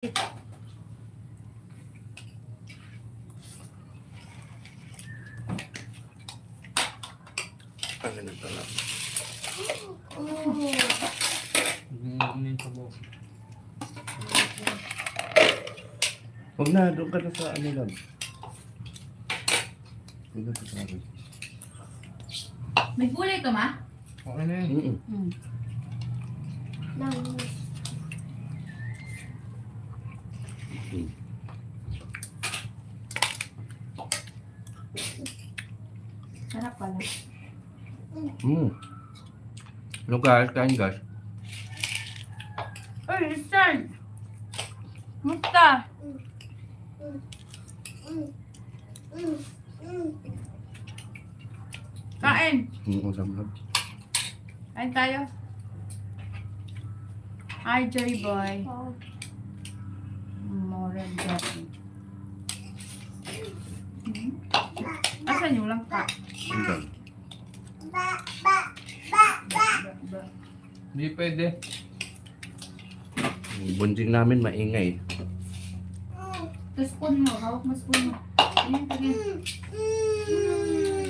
Ang ganito lang. Huwag na, doon ka na sa ano lang. Doon ka sa akin. May gulay ka, ma? Okay na yun. Sarap pala. Ano guys, kain guys. Ay, Rizal! Musta? Kain! Usam lang. Kain tayo. Hi, Joy Boy. More Joy. Asan yung langka? Hanggang. Hindi pwede. Yung bunjing namin maingay. Ito spoon mo. Hawak mo spoon mo. Ayan, ayan.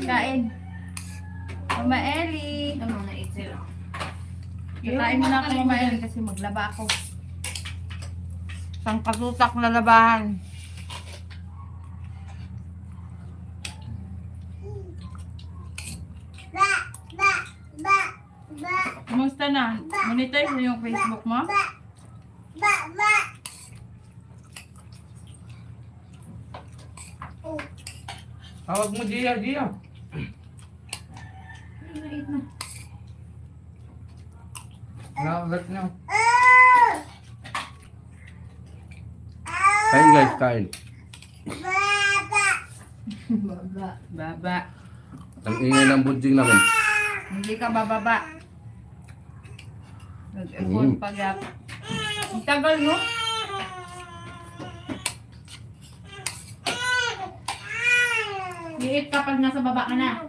Kain. Mama Ellie. Ito muna, Itzel. Kain mo na ako, Mama Ellie, kasi maglaba ako. Isang kasutak na labahan. Kumusta na? Monetize mo yung Facebook mo? Hawag mo, Gia. Eat na. Naulat na. Kain guys, kain. Baba. Ang ingay ng bunjing namin. Hindi ka bababa. Nag-effort pag ang tagal mo. I-eat kapag nasa baba ka na.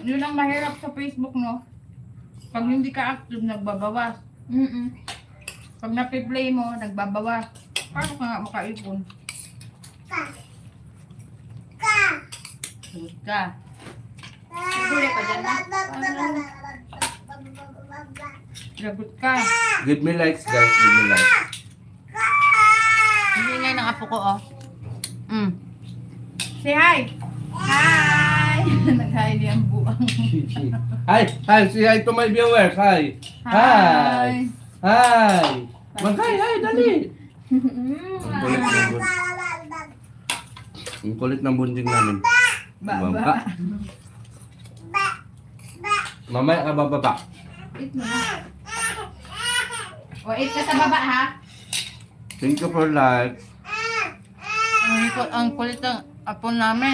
Yun ang mahirap sa Facebook, no? Pag hindi ka active, nagbabawas. Pag napi-play mo, nagbabawas. Paano ka nga makaipon? Good ka. Siguro ka dyan, ha? Lagot ka. Give me likes guys, give me likes. Hindi nga ng apo ko, oh. Say hi! Hi! Nag-hi niyang buang. Hi! Hi! Say hi to my viewers! Hi! Hi! Hi! Mag-hi! Hi! Dali! Ang kulit ng bunjing namin. Baba. Mamaya ka bababa. Eat mo na. O, eat ka sa baba, ha? Thank you for likes. Ang kulit ng apo namin.